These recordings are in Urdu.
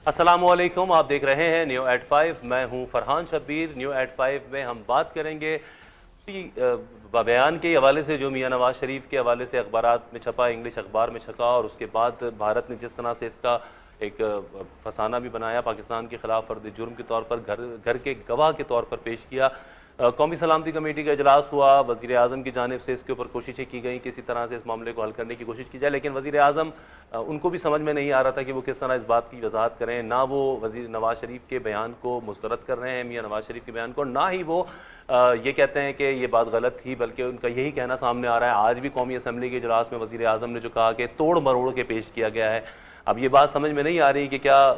السلام علیکم، آپ دیکھ رہے ہیں نیو ایٹ 5۔ میں ہوں فرحان شبیر۔ نیو ایٹ 5 میں ہم بات کریں گے اسی بیان کے حوالے سے جو میاں نواز شریف کے حوالے سے اخبارات میں چھپا، انگلش اخبار میں چھپا، اور اس کے بعد بھارت نے جس طرح سے اس کا ایک فسانہ بھی بنایا، پاکستان کے خلاف فرد جرم کے طور پر گھر کے گواہ کے طور پر پیش کیا۔ قومی سلامتی کمیٹی کا اجلاس ہوا، وزیر اعظم کی جانب سے اس کے اوپر کوششیں کی گئیں، کسی طرح سے اس معاملے کو حل کرنے کی کوشش کی جائے، لیکن وزیر اعظم ان کو بھی سمجھ میں نہیں آ رہا تھا کہ وہ کس طرح اس بات کی وضاحت کریں۔ نہ وہ وزیر نواز شریف کے بیان کو مسترد کر رہے ہیں، میاں نواز شریف کے بیان کو، نہ ہی وہ یہ کہتے ہیں کہ یہ بات غلط تھی، بلکہ ان کا یہی کہنا سامنے آ رہا ہے۔ آج بھی قومی اسمبلی کے اجلاس میں وزیر اعظم نے جو کہا کہ توڑ مروڑ کے پیش کیا گیا ہے، اب یہ بات سمجھ میں نہیں آ رہی کہ کیا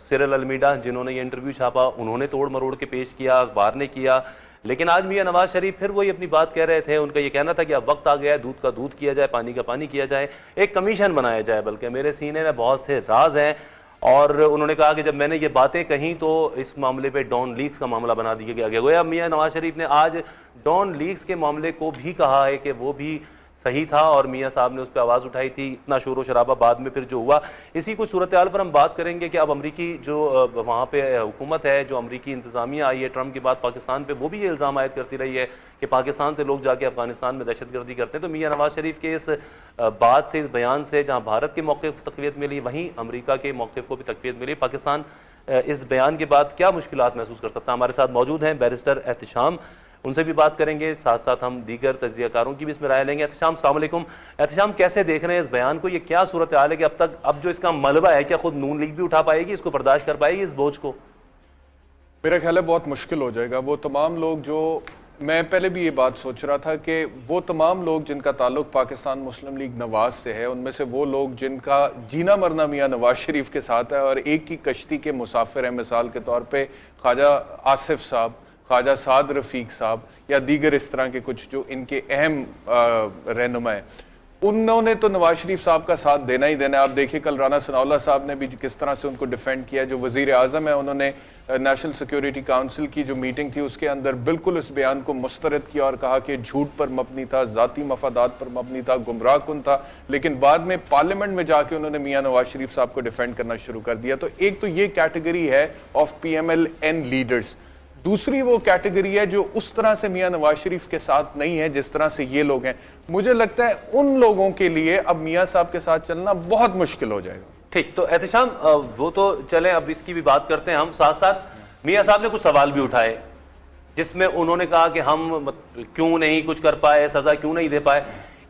سیرل المیڈا جنہوں نے یہ انٹرویو چھاپا انہوں نے توڑ مروڑ کے پیش کیا، اخبار نے کیا، لیکن آج میاں نواز شریف پھر وہی اپنی بات کہہ رہے تھے۔ ان کا یہ کہنا تھا کہ اب وقت آ گیا ہے، دودھ کا دودھ کیا جائے، پانی کا پانی کیا جائے، ایک کمیشن بنایا جائے، بلکہ میرے سینے میں بہت سے راز ہیں۔ اور انہوں نے کہا کہ جب میں نے یہ باتیں کہیں تو اس معاملے پہ ڈان لیکس کا معاملہ بنا دیا گیا۔ گویا میاں نواز شریف نے آج ڈان لیکس کے معاملے کو بھی کہا ہے کہ وہ بھی صحیح تھا، اور میاں صاحب نے اس پہ آواز اٹھائی تھی، اتنا شور و شرابہ بعد میں پھر جو ہوا۔ اسی کچھ صورتحال پر ہم بات کریں گے کہ اب امریکی جو وہاں پہ حکومت ہے، جو امریکی انتظامیہ آئی ہے ٹرمپ کے بعد پاکستان پہ، وہ بھی یہ الزام عائد کرتی رہی ہے کہ پاکستان سے لوگ جا کے افغانستان میں دہشت گردی کرتے ہیں۔ تو میاں نواز شریف کے اس بات سے، اس بیان سے، جہاں بھارت کے موقف تقویت ملی، وہیں امریکہ کے موقف کو بھی تقویت ملی۔ پاکستان اس بیان کے بعد کیا مشکلات محسوس کر سکتا ہے؟ ہمارے ساتھ موجود ہیں بیرسٹر احتشام، ان سے بھی بات کریں گے، ساتھ ساتھ ہم دیگر تجزیہ کاروں کی بھی اس میں رائے لیں گے۔ احتشام السلام علیکم۔ احتشام، کیسے دیکھ رہے ہیں اس بیان کو؟ یہ کیا صورتحال ہے کہ اب جو اس کا ملبہ ہے، کیا خود نون لیگ بھی اٹھا پائے گی، اس کو برداشت کر پائے گی اس بوجھ کو؟ میرا خیال ہے بہت مشکل ہو جائے گا۔ وہ تمام لوگ جو، میں پہلے بھی یہ بات سوچ رہا تھا کہ وہ تمام لوگ جن کا تعلق پاکستان مسلم لیگ نواز سے ہے، ان میں سے وہ لوگ جن کا جینا مرنا میاں نواز شریف کے ساتھ ہے اور ایک ہی کشتی کے مسافر ہیں، مثال کے طور پہ خواجہ آصف صاحب، خواجہ سعد رفیق صاحب یا دیگر اس طرح کے کچھ جو ان کے اہم رہنما ہیں، انہوں نے تو نواز شریف صاحب کا ساتھ دینا ہی دینا ہے۔ آپ دیکھیں کل رانا ثناء اللہ صاحب نے بھی کس طرح سے ان کو ڈیفینڈ کیا۔ جو وزیر اعظم ہے، انہوں نے نیشنل سیکیورٹی کاؤنسل کی جو میٹنگ تھی اس کے اندر بالکل اس بیان کو مسترد کیا اور کہا کہ جھوٹ پر مبنی تھا، ذاتی مفادات پر مبنی تھا، گمراہ کن تھا، لیکن بعد میں پارلیمنٹ میں جا کے انہوں نے میاں نواز شریف صاحب کو ڈیفینڈ کرنا شروع کر دیا۔ تو ایک تو یہ کیٹیگری ہے of P M L N leaders. دوسری وہ کیٹیگری ہے جو اس طرح سے میاں نواز شریف کے ساتھ نہیں ہے جس طرح سے یہ لوگ ہیں۔ مجھے لگتا ہے ان لوگوں کے لیے اب میاں صاحب کے ساتھ چلنا بہت مشکل ہو جائے گا۔ ٹھیک، تو احتشام وہ تو چلیں، اب اس کی بھی بات کرتے ہیں ہم۔ ساتھ ساتھ میاں صاحب نے کچھ سوال بھی اٹھائے جس میں انہوں نے کہا کہ ہم کیوں نہیں کچھ کر پائے، سزا کیوں نہیں دے پائے۔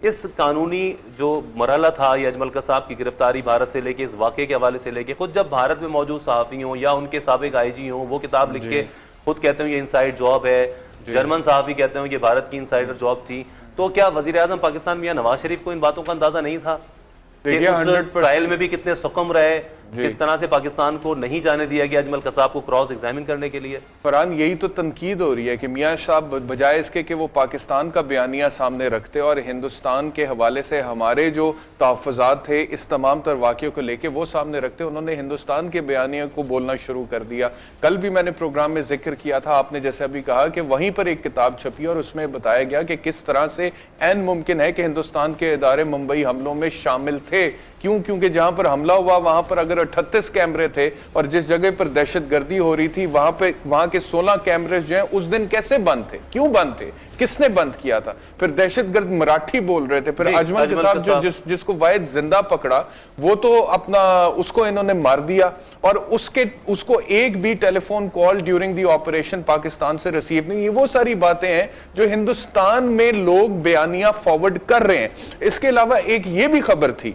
اس قانونی جو مرحلہ تھا یہ اجمل قصاب کی گرفتاری بھارت سے لے کے، اس واقعے کے حوالے سے لے کے، خود جب بھارت میں موجود صحافی ہوں یا ان کے سابق آئی جی ہوں، وہ کتاب لکھ کے خود کہتے ہیں یہ انسائیڈ جاب ہے، جرمن صحافی کہتے ہیں کہ بھارت کی انسائیڈر جاب تھی، تو کیا وزیر اعظم پاکستان میاں نواز شریف کو ان باتوں کا اندازہ نہیں تھا کہ اس ٹرائل میں بھی کتنے سقم رہے، کس طرح سے پاکستان کو نہیں جانے دیا گیا اجمل قصاب کو کراس ایگزامن کرنے کے لیے؟ فرحان، یہی تو تنقید ہو رہی ہے کہ میاں صاحب بجائے اس کے کہ وہ پاکستان کا بیانیہ سامنے رکھتے اور ہندوستان کے حوالے سے ہمارے جو تحفظات تھے اس تمام تر واقعوں کو لے کے وہ سامنے رکھتے، انہوں نے ہندوستان کے بیانیہ کو بولنا شروع کر دیا۔ کل بھی میں نے پروگرام میں ذکر کیا تھا، آپ نے جیسے ابھی کہا کہ وہیں پر ایک کتاب چھپی اور اس میں بتایا گیا کہ کس طرح سے عین ممکن ہے کہ ہندوستان کے ادارے ممبئی حملوں میں شامل تھے۔ کیونکہ جہاں پر حملہ ہوا وہاں پر اگر 38 کیمرے تھے اور جس جگہ پر دہشت گردی ہو رہی تھی وہاں کے 16 کیمرے جو ہیں اس دن کیسے بند تھے، کیوں بند تھے، کس نے بند کیا تھا؟ پھر دہشت گرد مراٹھی بول رہے تھے، پھر اجمل قصاب جو جس کو واحد زندہ پکڑا وہ تو اپنا اس کو انہوں نے مار دیا، اور اس کو ایک بھی telephone call during the operation Pakistan سے ریسیو نہیں۔ یہ وہ ساری باتیں ہیں جو ہندوستان میں لوگ بیانیہ فارورڈ کر رہے ہیں۔ اس کے علاوہ ایک یہ بھی خبر تھی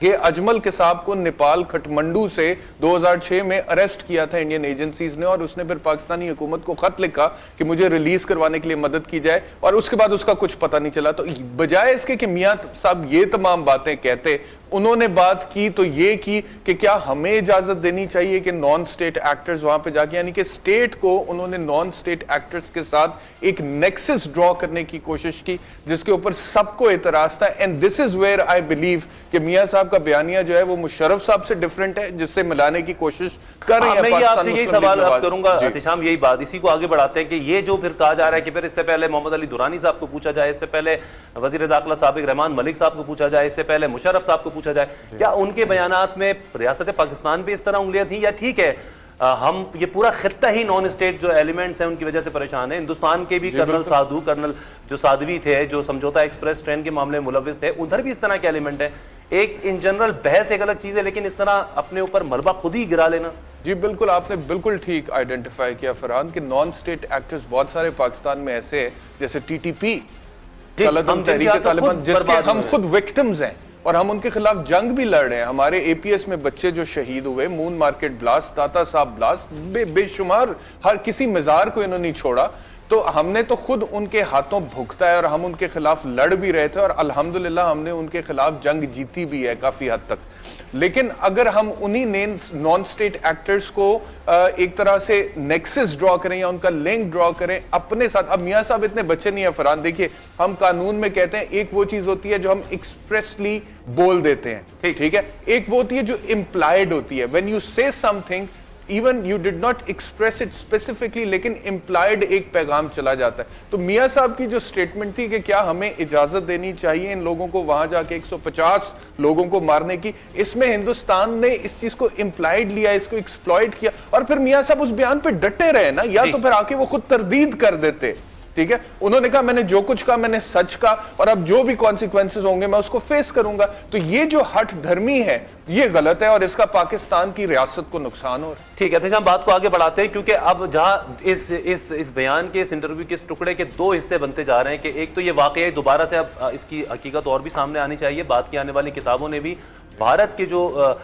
کہ اجمل قصاب کو نیپال کھٹمنڈو سے 2006 میں اریسٹ کیا تھا انڈین ایجنسیز نے، اور اس نے پھر پاکستانی حکومت کو خط لکھا کہ مجھے ریلیز کروانے کے لیے مدد کی جائے، اور اس کے بعد اس کا کچھ پتہ نہیں چلا۔ تو بجائے اس کے کہ میاں صاحب یہ تمام باتیں کہتے، انہوں نے بات کی تو یہ کی کہ کیا ہمیں اجازت دینی چاہیے کہ نان سٹیٹ ایکٹرز وہاں پہ جا کے، یعنی کہ سٹیٹ کو انہوں نے نان سٹیٹ ایکٹرز کے ساتھ ایک نیکسس ڈرا کرنے کی کوشش کی جس کے اوپر سب کو اعتراض تھا۔ And this is where I believe کہ میاں صاحب کا بیانیہ جو ہے وہ مشرف صاحب سے ڈیفرنٹ ہے، جس سے ملانے کی کوشش کر رہے ہیں۔ میں آپ سے یہی سوال آپ کروں گا احتشام، یہی بات، اسی کو آگے بڑھاتے ہیں کہ یہ جو پھر کہا جا رہا ہے کہ پھر اس سے پہلے محمد علی دورانی صاحب کو پوچھا جائے، اس سے پہلے وزیر داخلہ سابق رحمان ملک صاحب کو پوچھا جائے، اس سے پہلے مشرف صاحب کو پوچھا جائے. کیا ان کے بیانات میں ریاست پاکستان بھی اس طرح انگلیاں تھیں یا ٹھیک ہے ہم یہ پورا خطہ ہی نان اسٹیٹ جو ایلیمنٹس ہیں ان کی وجہ سے پریشان ہیں؟ ہندوستان کے بھی کرنل جو سادھوی تھے جو سمجھوتا ایکسپریس ٹرین کے معاملے میں ملوث تھے, ادھر بھی اس طرح کے ایلیمنٹ ہیں. ایک ان جنرل بحث ایک الگ چیز ہے, لیکن اس طرح اپنے اوپر ملبہ خود ہی گرا لینا. جی بالکل, آپ نے بالکل ٹھیک آئیڈینٹیفائی کیا فرحان کہ نان اسٹیٹ ایکٹرز بہت سارے پاکستان میں ایسے ہیں, جیسے ٹی ٹی پی, تحریک طالبان, جس کے ہم خود وکٹمز ہیں اور ہم ان کے خلاف جنگ بھی لڑ رہے ہیں. ہمارے اے پی ایس میں بچے جو شہید ہوئے, مون market blast, Data Sahib blast, بے شمار ہر کسی مزار کو انہوں نے چھوڑا. تو ہم نے تو خود ان کے ہاتھوں بھگتا ہے اور ہم ان کے خلاف لڑ بھی رہے تھے اور الحمدللہ ہم نے ان کے خلاف جنگ جیتی بھی ہے کافی حد تک. لیکن اگر ہم انہی نان اسٹیٹ ایکٹرز کو ایک طرح سے نیکسس ڈرا کریں یا ان کا لنک ڈرا کریں اپنے ساتھ, اب میاں صاحب اتنے بچے نہیں ہیں فرحان, دیکھیے ہم قانون میں کہتے ہیں ایک وہ چیز ہوتی ہے جو ہم ایکسپریسلی بول دیتے ہیں, ٹھیک ہے, ایک وہ ہوتی ہے جو امپلائڈ ہوتی ہے. when you say something even you did not express it specifically, لیکن implied ایک پیغام چلا جاتا ہے. تو میاں صاحب کی جو سٹیٹمنٹ تھی کہ کیا ہمیں اجازت دینی چاہیے ان لوگوں کو وہاں جا کے 150 لوگوں کو مارنے کی, اس میں ہندوستان نے اس چیز کو امپلائڈ لیا, اس کو ایکسپلوئٹ کیا, اور پھر میاں صاحب اس بیان پہ ڈٹے رہے نا, یا تو پھر آ کے وہ خود تردید کر دیتے. ٹھیک ہے, انہوں نے کہا میں نے جو کچھ کہا میں نے سچ کہا اور اب جو بھی کانسیکوینسز ہوں گے میں اس کو فیس کروں گا. تو یہ جو ہٹ دھرمی ہے یہ غلط ہے اور اس کا پاکستان کی ریاست کو نقصان ہو رہا ہے. ٹھیک ہے, ہم بات کو آگے بڑھاتے ہیں کیونکہ اب جہاں اس بیان کے, اس انٹرویو کے اس ٹکڑے کے دو حصے بنتے جا رہے ہیں کہ ایک تو یہ واقعہ دوبارہ سے اب اس کی حقیقت اور بھی سامنے آنی چاہیے. بات کی آنے والی کتابوں نے بھی بھارت کی جو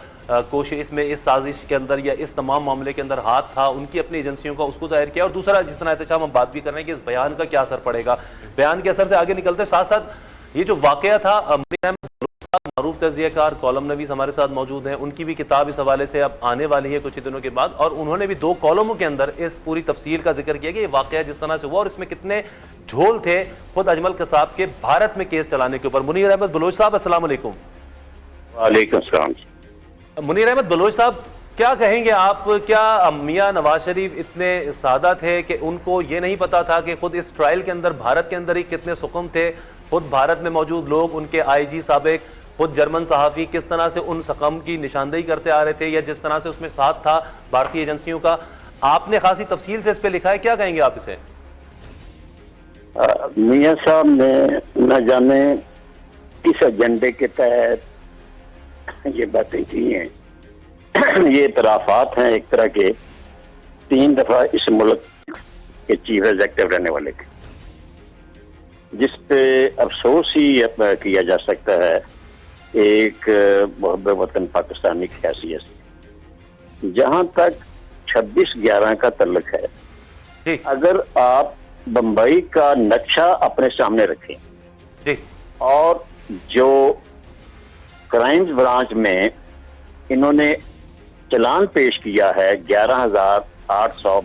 کوشش اس میں اس سازش کے اندر یا اس تمام معاملے کے اندر ہاتھ تھا ان کی اپنی ایجنسیوں کا, اس کو ظاہر کیا. اور دوسرا جس طرح احتشام ہم بات بھی کر رہے ہیں کہ اس بیان کا کیا اثر پڑے گا, بیان کے اثر سے آگے نکلتے ساتھ ساتھ یہ جو واقعہ تھا, معروف تجزیہ کار کالم نویس ہمارے ساتھ موجود ہیں, ان کی بھی کتاب اس حوالے سے اب آنے والی ہے کچھ ہی دنوں کے بعد, اور انہوں نے بھی 2 کالموں کے اندر اس پوری تفصیل کا ذکر کیا کہ یہ واقعہ جس طرح سے ہوا اور اس میں کتنے جھول تھے خود اجمل قصاب کے بھارت میں کیس چلانے کے اوپر. منیر احمد بلوچ صاحب السلام علیکم. وعلیکم السلام. منیر احمد بلوچ صاحب کیا کہیں گے آپ, کیا میاں نواز شریف اتنے سادہ تھے کہ ان کو یہ نہیں پتا تھا کہ خود اس ٹرائل کے اندر بھارت کے اندر ہی کتنے سکم تھے, خود بھارت میں موجود لوگ, ان کے آئی جی سابق, خود جرمن صحافی کس طرح سے ان سقم کی نشاندہی کرتے آ رہے تھے یا جس طرح سے اس میں ساتھ تھا بھارتی ایجنسیوں کا. آپ نے خاصی تفصیل سے اس پہ لکھا ہے, کیا کہیں گے آپ اسے؟ میاں صاحب نے نہ جانے کس ایجنڈے کے تحت یہ باتیں کی ہیں. یہ اعترافات ہیں ایک طرح کے 3 دفعہ اس ملک کے چیف ایگزیکٹو رہنے والے کے, جس پہ افسوس ہی کیا جا سکتا ہے ایک محب وطن پاکستانی کی حیثیت سے. جہاں تک 26/11 کا تعلق ہے, اگر آپ بمبئی کا نقشہ اپنے سامنے رکھیں اور جو کرائمز برانچ میں انہوں نے چلان پیش کیا ہے 11,800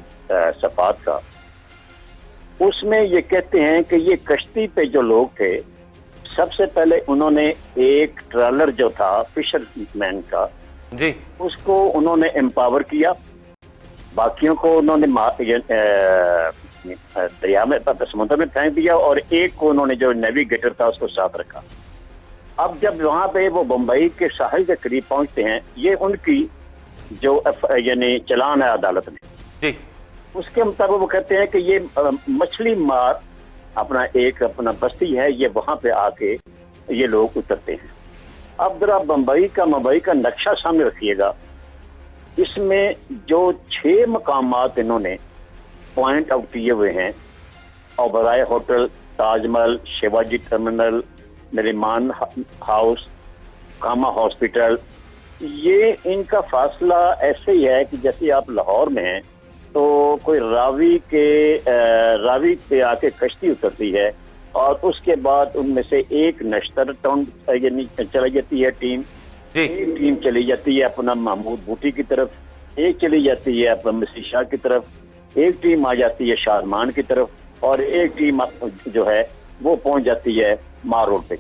صفحات کا, اس میں یہ کہتے ہیں کہ یہ کشتی پہ جو لوگ تھے, سب سے پہلے انہوں نے ایک ٹرالر جو تھا فشر مین کا, اس کو انہوں نے امپاور کیا, باقیوں کو انہوں نے دریا میں سمندر میں پھینک دیا اور ایک کو انہوں نے جو نیویگیٹر تھا اس کو ساتھ رکھا. اب جب وہاں پہ وہ بمبئی کے ساحل کے قریب پہنچتے ہیں, یہ ان کی جو یعنی چلان ہے عدالت میں, اس کے مطابق وہ کہتے ہیں کہ یہ مچھلی مار اپنا بستی ہے, یہ وہاں پہ آ کے یہ لوگ اترتے ہیں. اب ذرا ممبئی کا نقشہ سامنے رکھیے گا, اس میں جو 6 مقامات انہوں نے پوائنٹ آؤٹ کیے ہوئے ہیں, Oberoi hotel, Taj Mahal, Shivaji terminal, Nariman house, Cama hospital, یہ ان کا فاصلہ ایسے ہی ہے کہ جیسے آپ لاہور میں ہیں تو کوئی راوی پہ آ کے کشتی اترتی ہے اور اس کے بعد ان میں سے ایک نشتر ٹاؤن یعنی چلی جاتی ہے ٹیم, ایک ٹیم چلی جاتی ہے اپنا محمود بوٹی کی طرف, ایک چلی جاتی ہے اپنا مسیح شاہ کی طرف, ایک ٹیم آ جاتی ہے شادمان کی طرف, اور ایک ٹیم جو ہے وہ پہنچ جاتی ہے مار روڈ پہ.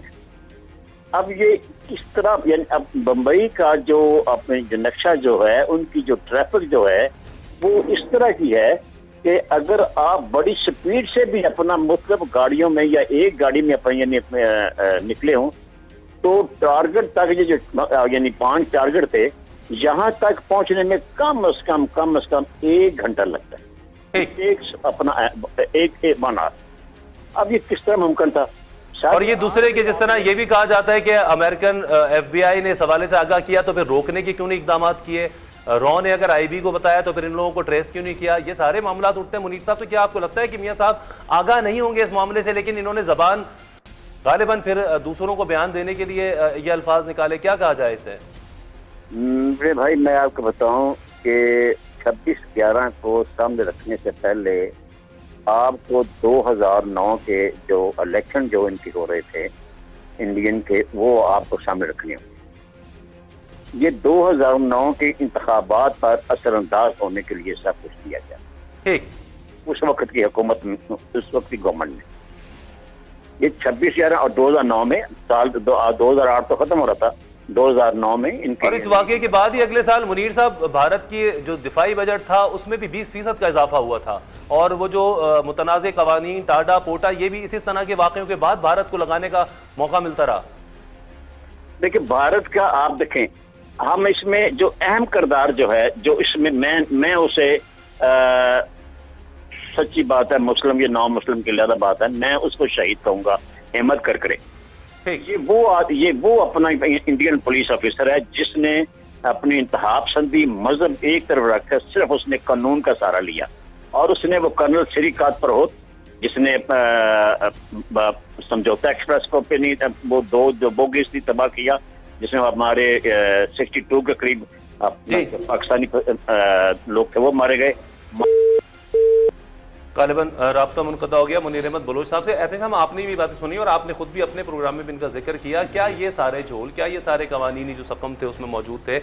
اب یہ کس طرح, یعنی اب بمبئی کا جو اپنے جو نقشہ جو ہے, ان کی جو ٹریفک جو ہے وہ اس طرح کی ہے کہ اگر آپ بڑی سپیڈ سے بھی اپنا مختلف گاڑیوں میں یا ایک گاڑی میں یعنی نکلے ہوں تو ٹارگٹ تک یہ جو یعنی 5 ٹارگٹ تھے یہاں تک پہنچنے میں کم از کم 1 گھنٹہ لگتا ہے، ایک 1 آور۔ اب یہ کس طرح ممکن تھا؟ اور یہ دوسرے کے جس طرح یہ بھی کہا جاتا ہے کہ امریکن ایف بی آئی نے اس حوالے سے آگاہ کیا تو پھر روکنے کے کیوں نہیں اقدامات کیے؟ رو نے اگر آئی بی کو بتایا تو پھر ان لوگوں کو ٹریس کیوں نہیں کیا؟ یہ سارے معاملات اٹھتے ہیں۔ منیر صاحب، تو کیا آپ کو لگتا ہے کہ میاں صاحب آگاہ نہیں ہوں گے اس معاملے سے، لیکن انہوں نے زبان غالباً پھر دوسروں کو بیان دینے کے لیے یہ الفاظ نکالے؟ کیا کہا جائے اسے؟ میرے بھائی میں آپ کو بتاؤں کہ 26/11 کو سامنے رکھنے سے پہلے آپ کو 2009 کے جو الیکشن جو ان کی ہو رہے تھے انڈین کے، وہ آپ کو سامنے رکھنے ہوں۔ یہ 2009 کے انتخابات پر اثر انداز ہونے کے لیے سب کچھ کیا جائے ٹھیک اس وقت کی حکومت میں، اس وقت کی گورنمنٹ نے۔ یہ 26/11 اور 2009 میں، سال 2008 تو ختم ہو رہا تھا، 2009 میں ان کے، اور اس واقعے کے بعد ہی اگلے سال منیر صاحب بھارت کی جو دفاعی بجٹ تھا اس میں بھی 20% کا اضافہ ہوا تھا، اور وہ جو متنازع قوانین ٹاڈا پوٹا یہ بھی اسی طرح کے واقعوں کے بعد بھارت کو لگانے کا موقع ملتا رہا۔ دیکھیں بھارت کا آپ دیکھیں، ہم اس میں جو اہم کردار جو ہے، جو اس میں میں اسے سچی بات ہے، مسلم یا نان مسلم کی زیادہ بات ہے، میں اس کو شہید کہوں گا، احمد کرکرے۔ یہ وہ اپنا انڈین پولیس آفیسر ہے جس نے اپنی انتہا پسندی مذہب ایک طرف رکھ کر صرف اس نے قانون کا سہارا لیا، اور اس نے وہ کرنل سری کات پرہوت جس نے سمجھوتا ایکسپریس کو پہ نہیں، وہ 2 جو بوگیز تھی تباہ کیا، جس میں ہمارے 62 کے قریب پاکستانی لوگ تھے وہ مارے گئے۔ غالباً رابطہ منقطع ہو گیا منیر احمد بلوچ صاحب سے۔ ایسے ہم آپ نے بھی باتیں سنی اور آپ نے خود بھی اپنے پروگرام میں بھی ان کا ذکر کیا، کیا یہ سارے جھول، کیا یہ سارے قوانینی جو سقم تھے اس میں موجود تھے،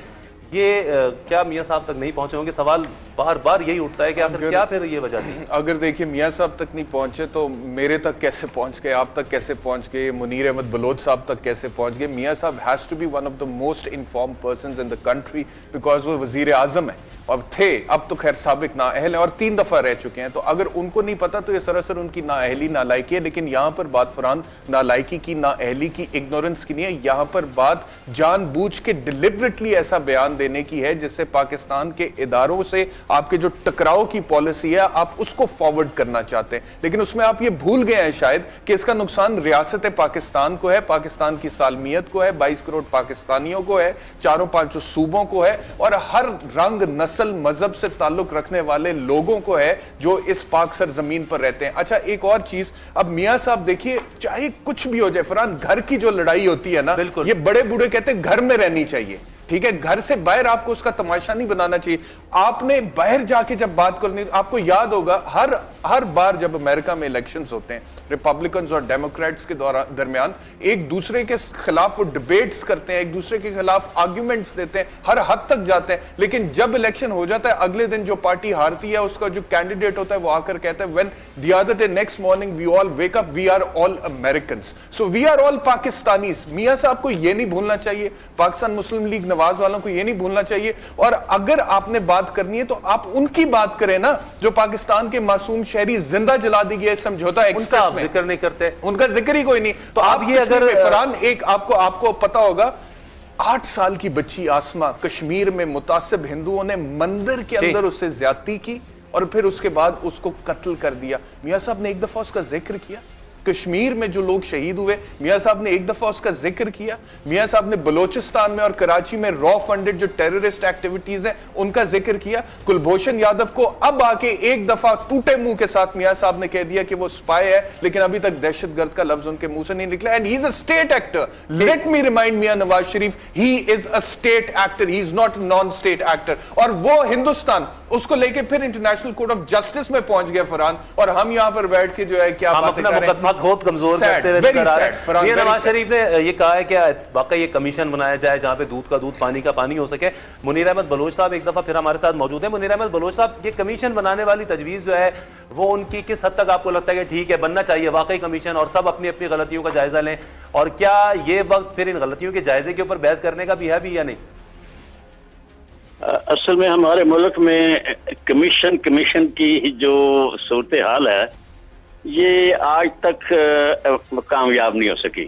یہ کیا میاں صاحب تک نہیں پہنچے ہوں گے؟ سوال بار بار یہی اٹھتا ہے کہ آخر کیا پھر یہ وجہ تھی؟ اگر دیکھیں میاں صاحب تک نہیں پہنچے تو میرے تک کیسے پہنچ گئے، آپ تک کیسے پہنچ گئے، منیر احمد بلوچ صاحب تک کیسے پہنچ گئے؟ میاں صاحب has to be one of the most inform persons in the country, because وہ وزیر اعظم ہیں اور تھے، اب تو خیر سابق نااہل ہیں اور 3 دفعہ رہ چکے ہیں، تو اگر ان کو نہیں پتا تو یہ سراسر ان کی نااہلی نالائکی ہے۔ لیکن یہاں پر بات فرحان نالائکی کی، نااہلی کی، اگنورنس کی نہیں ہے، یہاں پر بات جان بوجھ کے ڈیلیبریٹلی ایسا بیان دینے کی ہے جس سے پاکستان کے اداروں سے آپ کے جو ٹکراؤ کی پالیسی ہے آپ اس کو فارورڈ کرنا چاہتے ہیں، لیکن اس میں آپ یہ بھول گئے ہیں شاید کہ اس کا نقصان ریاست پاکستان کو ہے، پاکستان کی سالمیت کو ہے، 22 کروڑ پاکستانیوں کو ہے، 4-5 صوبوں کو ہے، اور ہر رنگ، نسل، مذہب سے تعلق رکھنے والے لوگوں کو ہے جو اس پاک سرزمین پر رہتے ہیں۔ اچھا ایک اور چیز، اب میاں صاحب دیکھیے چاہے کچھ بھی ہو جائے فرحان، گھر کی جو لڑائی ہوتی ہے نا، یہ بڑے بوڑھے کہتے ہیں گھر میں رہنی چاہیے، ٹھیک ہے، گھر سے باہر آپ کو اس کا تماشا نہیں بنانا چاہیے۔ آپ نے باہر جا کے جب بات کرنی، آپ کو یاد ہوگا ہر بار جب امریکہ میں الیکشنز ہوتے ہیں، ریپبلکنز اور ڈیموکریٹس کے درمیان ایک دوسرے کے خلاف وہ ڈیبیٹس کرتے ہیں، ایک دوسرے کے خلاف آرگیومنٹس دیتے ہیں، ہر حد تک جاتے ہیں، لیکن جب الیکشن ہو جاتا ہے اگلے دن جو پارٹی ہارتی ہے اس کا جو کینڈیڈیٹ ہوتا ہے وہ آ کر کہتا ہے when the other day next morning we all wake up we are all Americans so we are all Pakistanis۔ میاں صاحب کو یہ نہیں بھولنا چاہیے، پاکستان مسلم لیگ نواز والوں کو یہ نہیں بھولنا چاہیے، اور اگر آپ نے بات کرنی ہے تو آپ ان کی بات کریں نا جو پاکستان کے معصوم شہری زندہ جلا دی گئے سمجھوتا ایکسپریس میں، ذکر نہیں کرتے، ان کا ذکر ہی کوئی نہیں۔ تو آپ یہ اگر فرحان ایک آپ کو پتا ہوگا 8 سال کی بچی آسمہ کشمیر میں متعصب ہندوؤں نے مندر کے اندر اس سے زیادتی کی اور پھر اس کے بعد اس کو قتل کر دیا۔ میاں صاحب نے ایک دفعہ اس کا ذکر کیا؟ کشمیر میں جو لوگ شہید ہوئے میاں صاحب نے ایک دفعہ اس کا ذکر کیا؟ میاں صاحب نے بلوچستان میں اور کراچی میں را فنڈڈ جو ٹیررسٹ ایکٹیویٹیز ہیں ان کا ذکر کیا؟ کلبھوشن یادو کو اب آ کے ایک دفعہ ٹوٹے منہ کے ساتھ میاں صاحب نے کہہ دیا کہ وہ سپائی ہے، لیکن ابھی تک دہشت گرد کا لفظ ان کے منہ سے نہیں نکلا۔ And he is a state actor, let me remind Mian Nawaz Sharif, he is a state actor, he is not non state actor, اور وہ ہندوستان اس کو لے کے پھر انٹرنیشنل کورٹ آف جسٹس میں پہنچ گیا فرحان، اور ہم یہاں پر بیٹھ کے جو ہے کیا باتیں کر رہے ہیں، بہت کمزور کرتے ہوئے نظر آ رہے ہیں۔ میاں نواز شریف نے یہ کہا ہے کہ واقعی یہ کمیشن بنایا جائے جہاں پہ دودھ کا دودھ پانی کا پانی ہو سکے۔ منیر احمد بلوچ صاحب ایک دفعہ پھر ہمارے ساتھ موجود ہیں۔ منیر احمد بلوچ صاحب، یہ کمیشن بنانے والی تجویز جو ہے وہ ان کی کس حد تک آپ کو لگتا ہے کہ ٹھیک ہے بننا چاہیے واقعی کمیشن، اور سب اپنی اپنی غلطیوں کا جائزہ لیں، اور کیا یہ وقت پھر ان غلطیوں کے جائزے کے اوپر بحث کرنے کا بھی ہے بھی یا نہیں؟ اصل میں ہمارے ملک میں کمیشن کی جو صورتحال ہے یہ آج تک کامیاب نہیں ہو سکی۔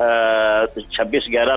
26/11